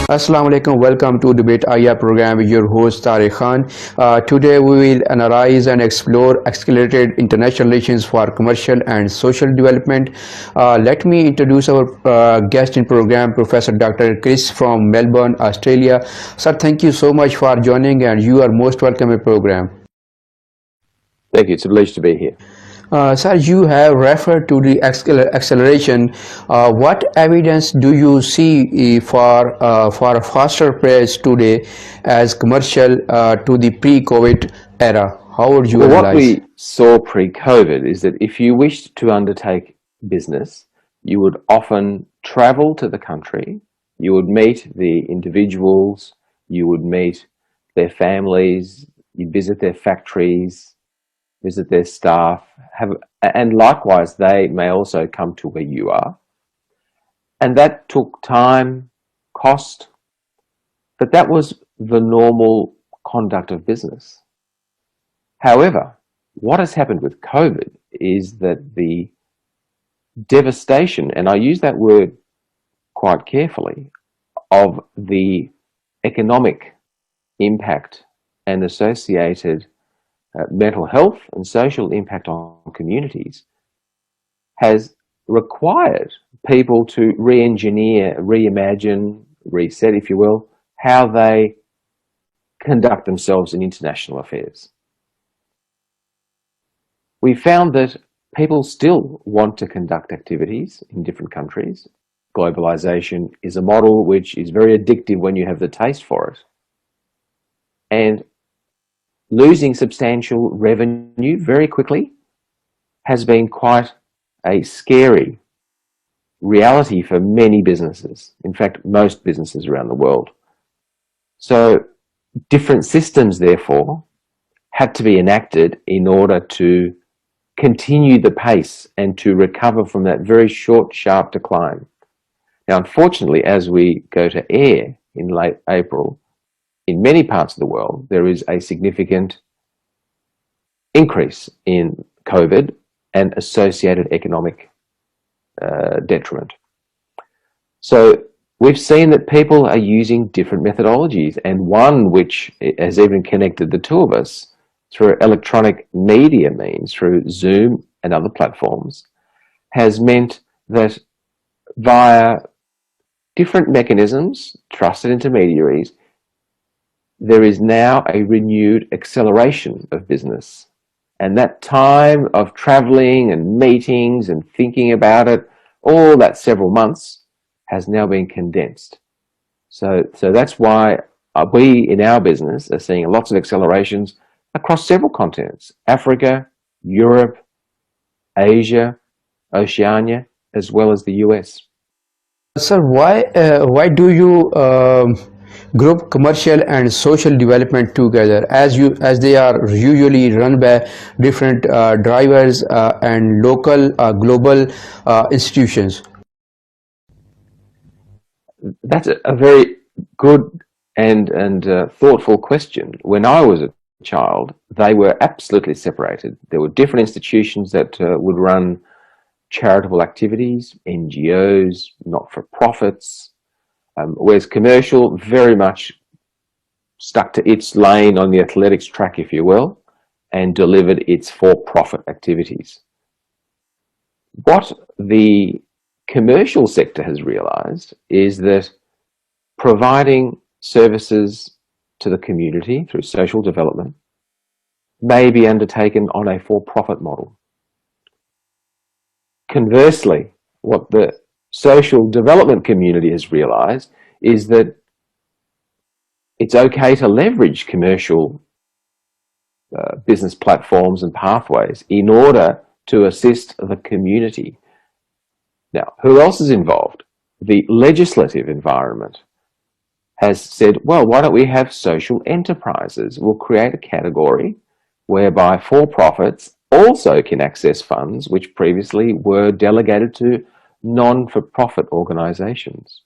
Assalamu alaikum. Welcome to Debate IA program with your host Tariq Khan. Today we will analyze and explore accelerated international relations for commercial and social development. Let me introduce our guest in program, Professor Dr. Chris from Melbourne, Australia. Sir, thank you so much for joining, and you are most welcome in program. Thank you. It's a pleasure to be here. Sir, you have referred to the acceleration. What evidence do you see for a faster pace today as commercial to the pre-COVID era? How would you Well, what analyze? we saw pre-COVID is that if you wished to undertake business, you would often travel to the country, you would meet the individuals, you would meet their families, you visit their factories, visit their staff, and likewise they may also come to where you are. And that took time, cost, but that was the normal conduct of business. However, what has happened with COVID is that the devastation, and I use that word quite carefully, of the economic impact and associated mental health and social impact on communities has required people to re-engineer, reimagine, reset, if you will, how they conduct themselves in international affairs. We found that people still want to conduct activities in different countries. Globalization is a model which is very addictive when you have the taste for it. And losing substantial revenue very quickly has been quite a scary reality for many businesses. In fact, most businesses around the world. So different systems, therefore, had to be enacted in order to continue the pace and to recover from that very short, sharp decline. Now, unfortunately, as we go to air in late April, in many parts of the world, there is a significant increase in COVID and associated economic detriment. So we've seen that people are using different methodologies, and one which has even connected the two of us through electronic media means, through Zoom and other platforms, has meant that via different mechanisms, trusted intermediaries, there is now a renewed acceleration of business. And that time of traveling and meetings and thinking about it, all that several months, has now been condensed. So that's why we in our business are seeing lots of accelerations across several continents: Africa, Europe, Asia, Oceania, as well as the US. Sir, why do you group commercial and social development together, as they are usually run by different drivers and local global institutions? That's a very good and thoughtful question. When I was a child, they were absolutely separated. There were different institutions that would run charitable activities, NGOs, not-for-profits, whereas commercial very much stuck to its lane on the athletics track, if you will, and delivered its for-profit activities. What the commercial sector has realized is that providing services to the community through social development may be undertaken on a for-profit model. Conversely, what the social development community has realized is that it's okay to leverage commercial business platforms and pathways in order to assist the community. Now, who else is involved? The legislative environment has said, well, why don't we have social enterprises? We'll create a category whereby for-profits also can access funds which previously were delegated to non-for-profit organizations.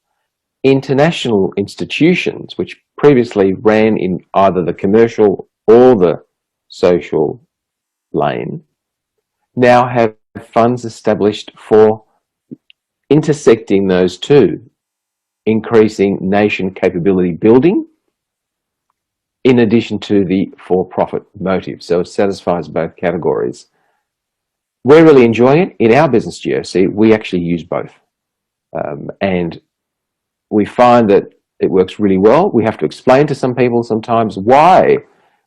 International institutions which previously ran in either the commercial or the social lane now have funds established for intersecting those two increasing nation capability building, in addition to the for-profit motive. So it satisfies both categories. We're really enjoying it. In our business GOC, we actually use both. And we find that it works really well. We have to explain to some people sometimes why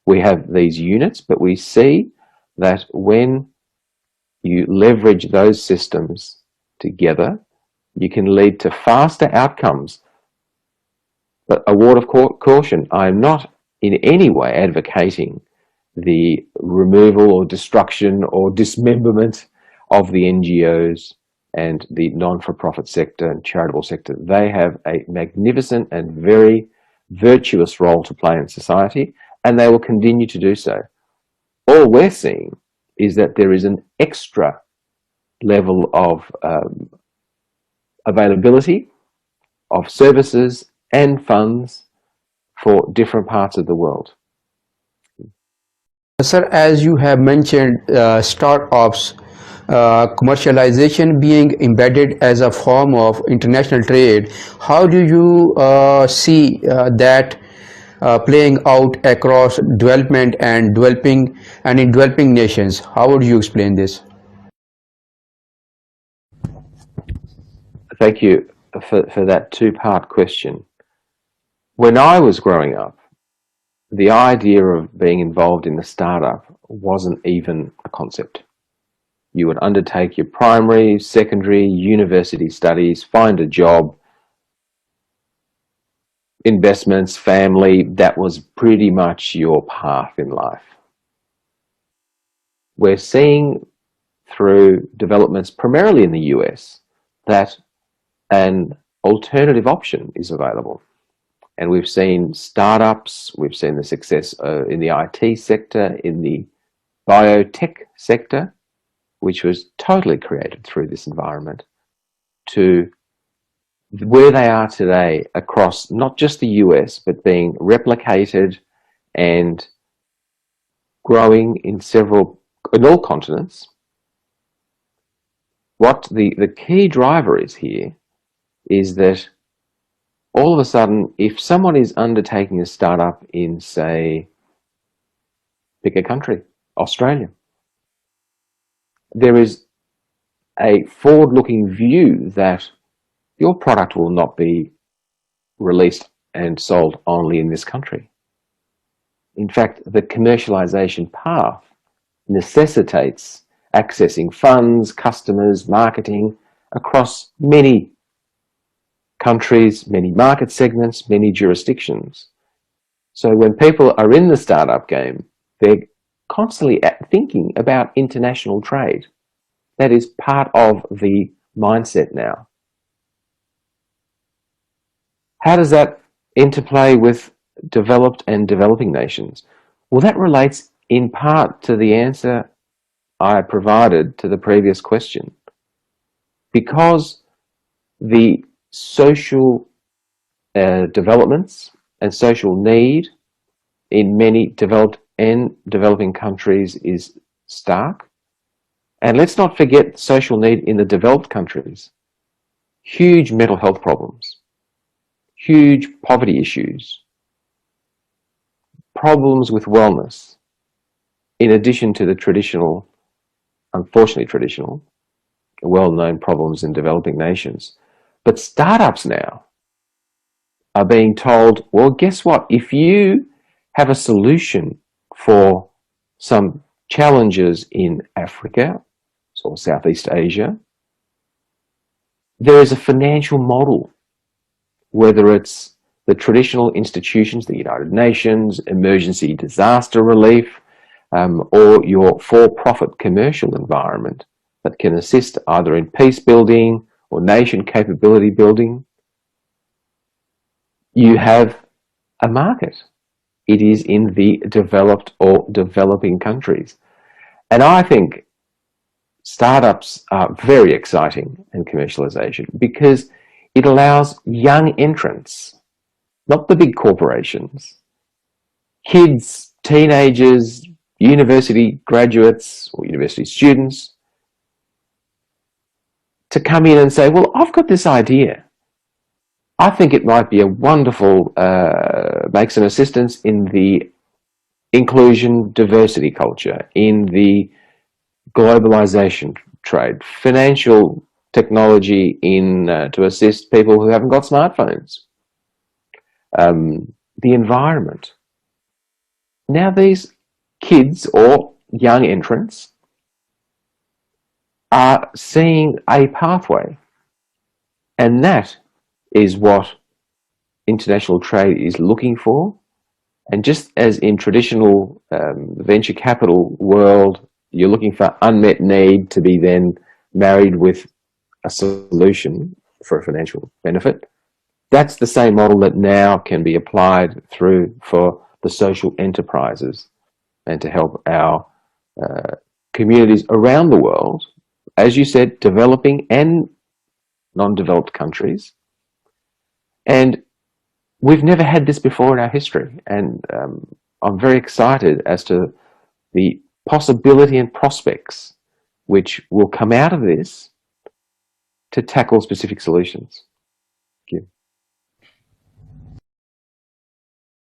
we have these units, but we see that when you leverage those systems together, you can lead to faster outcomes. But a word of caution, I'm not in any way advocating the removal or destruction or dismemberment of the NGOs and the non-for-profit sector and charitable sector. They have a magnificent and very virtuous role to play in society, and they will continue to do so. All we're seeing is that there is an extra level of availability of services and funds for different parts of the world. Sir, as you have mentioned, startups, commercialization being embedded as a form of international trade, how do you see that playing out across development and in developing nations? How would you explain this? Thank you for that two-part question. When I was growing up, the idea of being involved in a startup wasn't even a concept. You would undertake your primary, secondary, university studies, find a job, investments, family. That was pretty much your path in life. We're seeing through developments primarily in the US that an alternative option is available. And we've seen startups, we've seen the success in the IT sector, in the biotech sector, which was totally created through this environment, to where they are today across not just the US, but being replicated and growing in all continents. What the key driver is here is that all of a sudden, if someone is undertaking a startup in, say, pick a country, Australia, there is a forward-looking view that your product will not be released and sold only in this country. In fact, the commercialization path necessitates accessing funds, customers, marketing across many countries, many market segments, many jurisdictions. So when people are in the startup game, they're constantly thinking about international trade. That is part of the mindset now. How does that interplay with developed and developing nations? Well, that relates in part to the answer I provided to the previous question. Because the social developments and social need in many developed and developing countries is stark. And let's not forget social need in the developed countries. Huge mental health problems, huge poverty issues, problems with wellness, in addition to the traditional, unfortunately traditional, well-known problems in developing nations. But startups now are being told, well, guess what? If you have a solution for some challenges in Africa or Southeast Asia, there is a financial model, whether it's the traditional institutions, the United Nations, emergency disaster relief, or your for-profit commercial environment that can assist either in peace building or nation capability building. You have a market. It is in the developed or developing countries. And I think startups are very exciting in commercialization because it allows young entrants, not the big corporations, kids, teenagers, university graduates or university students, to come in and say, well, I've got this idea. I think it might be a wonderful, makes an assistance in the inclusion diversity culture, in the globalization trade, financial technology in to assist people who haven't got smartphones, the environment. Now these kids or young entrants are seeing a pathway, and that is what international trade is looking for. And just as in traditional venture capital world, you're looking for unmet need to be then married with a solution for a financial benefit, that's the same model that now can be applied through for the social enterprises and to help our communities around the world, as you said, developing and non-developed countries. And we've never had this before in our history, and I'm very excited as to the possibility and prospects which will come out of this to tackle specific solutions. Thank you.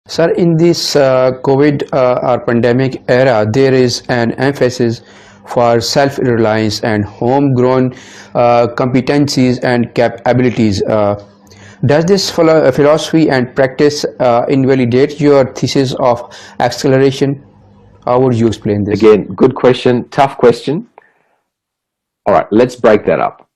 Sir, in this COVID or pandemic era, there is an emphasis for self-reliance and homegrown competencies and capabilities. Does this philosophy and practice invalidate your thesis of acceleration? How would you explain this? Again, good question, tough question. All right, let's break that up.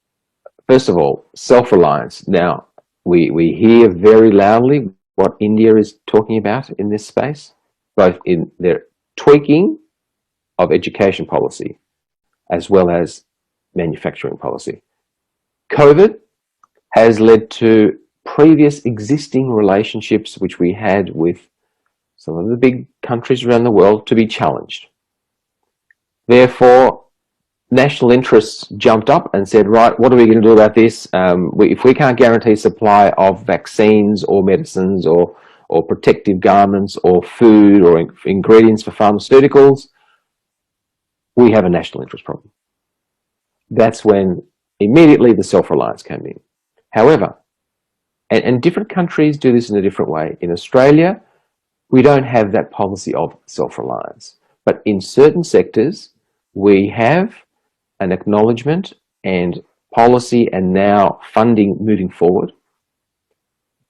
First of all, self-reliance. Now, we hear very loudly what India is talking about in this space, both in their tweaking of education policy as well as manufacturing policy. COVID has led to previous existing relationships which we had with some of the big countries around the world to be challenged. Therefore, national interests jumped up and said, right, what are we going to do about this? If we can't guarantee supply of vaccines or medicines or protective garments or food or ingredients for pharmaceuticals, we have a national interest problem. That's when immediately the self-reliance came in. However, and different countries do this in a different way. In Australia, we don't have that policy of self-reliance. But in certain sectors, we have an acknowledgement and policy and now funding moving forward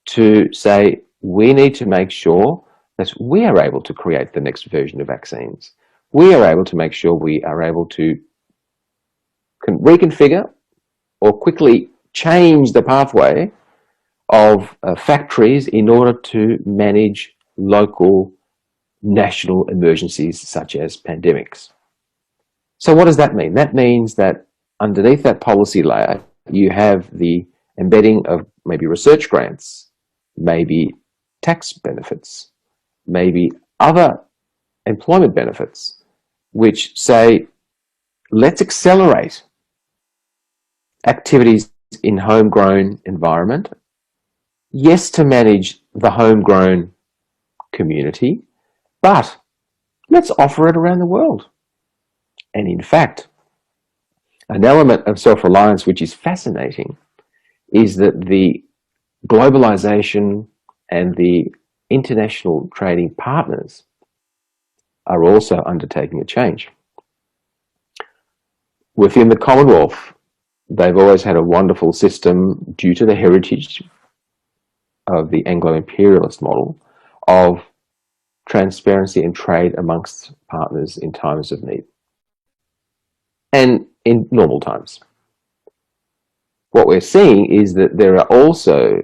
to say we need to make sure that we are able to create the next version of vaccines. We are able to make sure we are able to reconfigure or quickly change the pathway of factories in order to manage local national emergencies such as pandemics. So what does that mean? That means that underneath that policy layer, you have the embedding of maybe research grants, maybe tax benefits, maybe other employment benefits, which say, let's accelerate activities in homegrown environment. Yes, to manage the homegrown community, but let's offer it around the world. And in fact, an element of self-reliance which is fascinating is that the globalization and the international trading partners are also undertaking a change. Within the Commonwealth, they've always had a wonderful system due to the heritage of the Anglo-imperialist model of transparency and trade amongst partners in times of need and in normal times. What we're seeing is that there are also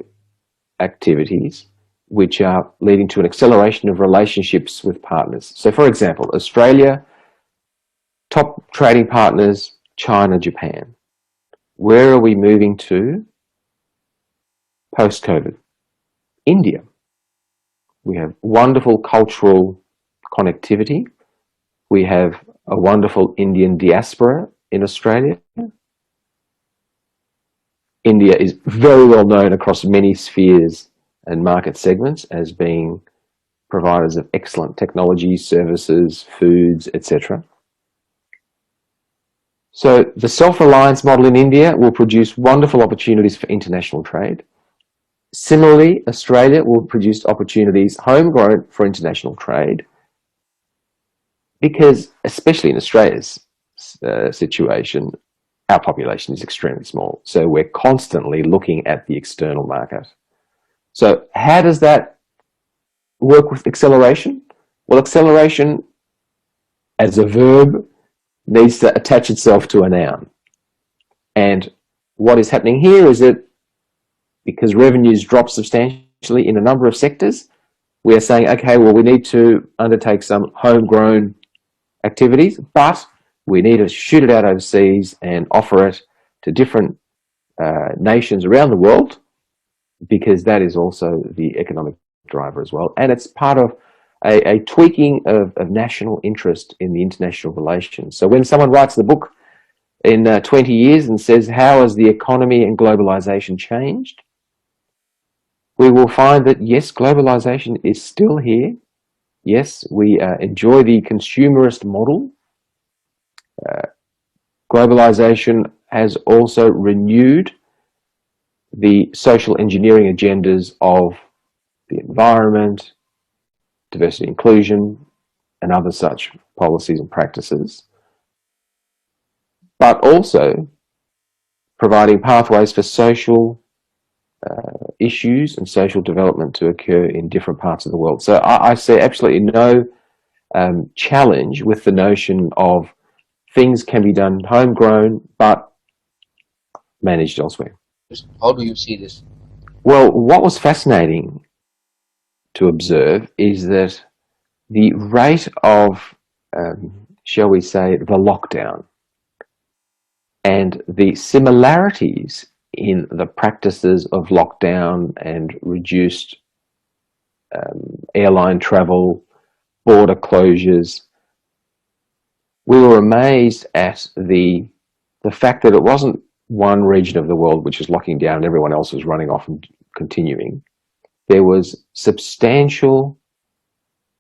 activities which are leading to an acceleration of relationships with partners. So for example, Australia, top trading partners, China, Japan. Where are we moving to post-COVID? India. We have wonderful cultural connectivity. We have a wonderful Indian diaspora in Australia. India is very well known across many spheres and market segments as being providers of excellent technology, services, foods, etc. So the self-reliance model in India will produce wonderful opportunities for international trade. Similarly, Australia will produce opportunities homegrown for international trade because, especially in Australia's situation, our population is extremely small. So we're constantly looking at the external market. So how does that work with acceleration? Well, acceleration as a verb needs to attach itself to a noun. And what is happening here is that because revenues drop substantially in a number of sectors, we are saying, okay, well, we need to undertake some homegrown activities, but we need to shoot it out overseas and offer it to different nations around the world, because that is also the economic driver as well. And it's part of a tweaking of national interest in the international relations. So when someone writes the book in 20 years and says, how has the economy and globalization changed? We will find that, yes, globalization is still here. Yes, we enjoy the consumerist model. Globalization has also renewed the social engineering agendas of the environment, diversity inclusion, and other such policies and practices, but also providing pathways for social issues and social development to occur in different parts of the world. So I see absolutely no challenge with the notion of things can be done homegrown but managed elsewhere. How do you see this? Well, what was fascinating to observe is that the rate of, shall we say, the lockdown and the similarities in the practices of lockdown and reduced airline travel, border closures, we were amazed at the fact that it wasn't one region of the world which is locking down and everyone else was running off and continuing. There was substantial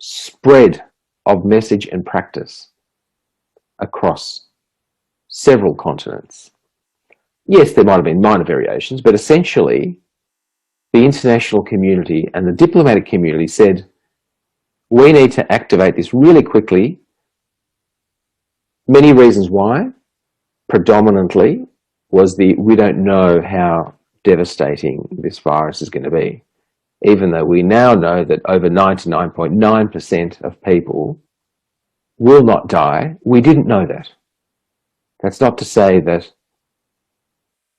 spread of message and practice across several continents. Yes, there might have been minor variations, but essentially the international community and the diplomatic community said, we need to activate this really quickly. Many reasons why. Predominantly was we don't know how devastating this virus is going to be. Even though we now know that over 99.9% of people will not die, we didn't know that. That's not to say that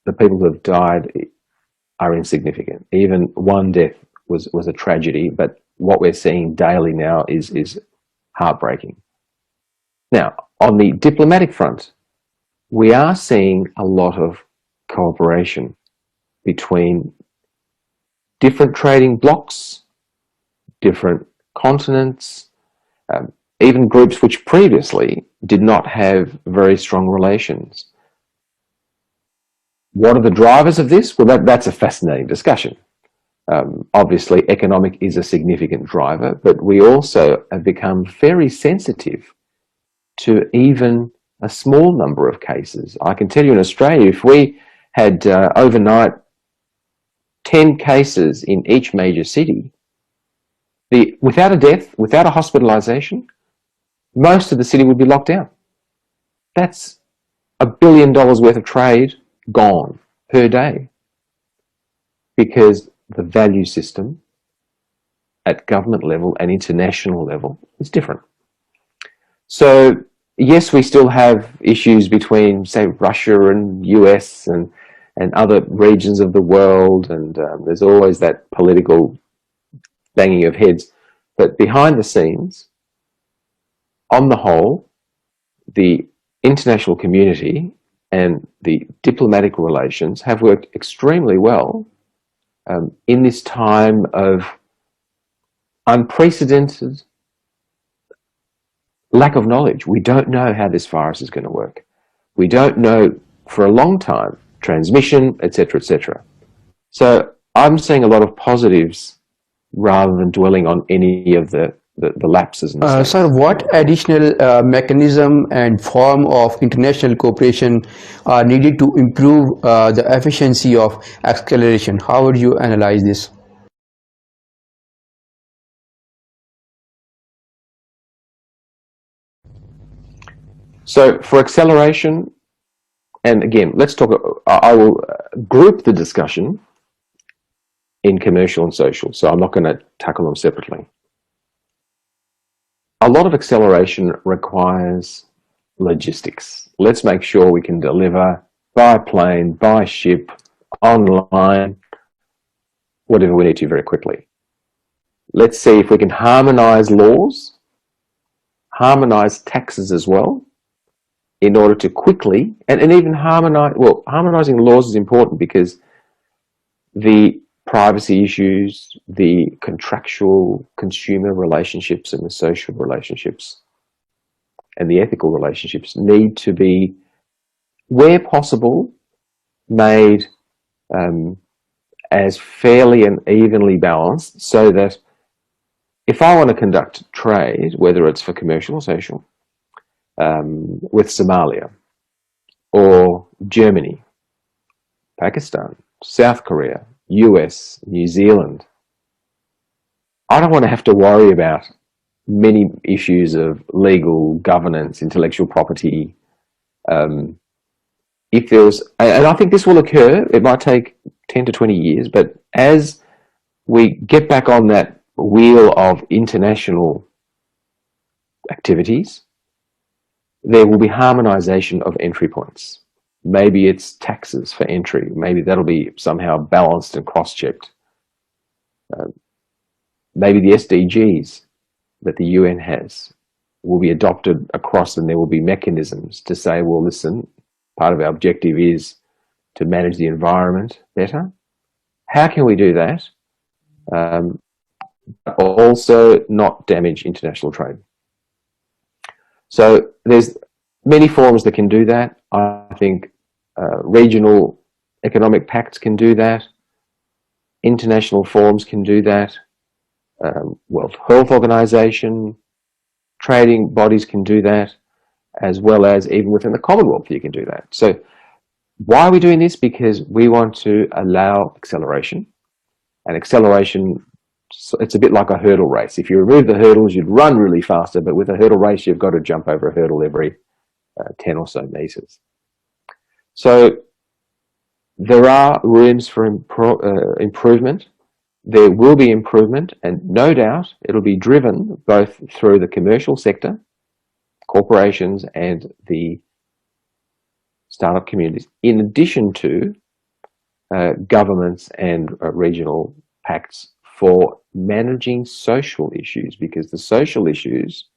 the people who have died are insignificant. Even one death was a tragedy, but what we're seeing daily now is heartbreaking. Now, on the diplomatic front, we are seeing a lot of cooperation between different trading blocs, different continents, even groups which previously did not have very strong relations. What are the drivers of this? Well, that's a fascinating discussion. Obviously, economic is a significant driver, but we also have become very sensitive to even a small number of cases. I can tell you in Australia, if we had overnight 10 cases in each major city, without a death, without a hospitalisation, most of the city would be locked down. That's $1 billion worth of trade gone per day, because the value system at government level and international level is different. So yes, we still have issues between, say, Russia and US and other regions of the world, and there's always that political banging of heads. But behind the scenes, on the whole, the international community and the diplomatic relations have worked extremely well in this time of unprecedented lack of knowledge. We don't know how this virus is going to work. We don't know for a long time transmission, etc., etc. So I'm seeing a lot of positives rather than dwelling on any of the the lapses and mistakes. Sir, what additional mechanism and form of international cooperation are needed to improve the efficiency of acceleration? How would you analyze this? So for acceleration, and again, let's talk, I will group the discussion in commercial and social, so I'm not going to tackle them separately. A lot of acceleration requires logistics. Let's make sure we can deliver by plane, by ship, online, whatever we need to very quickly. Let's see if we can harmonize laws, harmonize taxes as well, in order to quickly, and even harmonize, well, harmonizing laws is important because the privacy issues, the contractual consumer relationships and the social relationships and the ethical relationships need to be, where possible, made as fairly and evenly balanced, so that if I want to conduct trade, whether it's for commercial or social, with Somalia or Germany, Pakistan, South Korea, US, New Zealand, I don't want to have to worry about many issues of legal governance, intellectual property. If there's, and I think this will occur, it might take 10 to 20 years, but as we get back on that wheel of international activities, there will be harmonization of entry points. Maybe it's taxes for entry. Maybe that'll be somehow balanced and cross-checked. Maybe the SDGs that the UN has will be adopted across, and there will be mechanisms to say, well, listen, part of our objective is to manage the environment better. How can we do that? But also not damage international trade. So there's many forums that can do that. I think regional economic pacts can do that. International forums can do that. World Health Organization, trading bodies can do that, as well as even within the Commonwealth you can do that. So why are we doing this? Because we want to allow acceleration. And acceleration, it's a bit like a hurdle race. If you remove the hurdles, you'd run really faster, but with a hurdle race, you've got to jump over a hurdle every 10 or so meters. So there are rooms for improvement. There will be improvement, and no doubt it'll be driven both through the commercial sector, corporations, and the startup communities, in addition to governments and regional pacts for managing social issues, because the social issues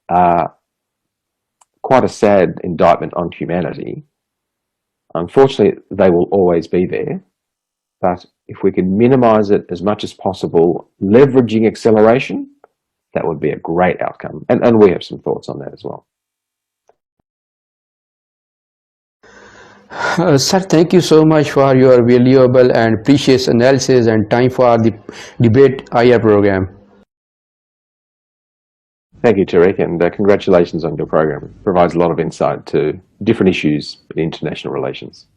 are quite a sad indictment on humanity. Unfortunately, they will always be there, but if we can minimize it as much as possible, leveraging acceleration, that would be a great outcome. And we have some thoughts on that as well. Sir, thank you so much for your valuable and precious analysis and time for the debate IR program. Thank you, Tariq, and congratulations on your program. It provides a lot of insight to different issues in international relations.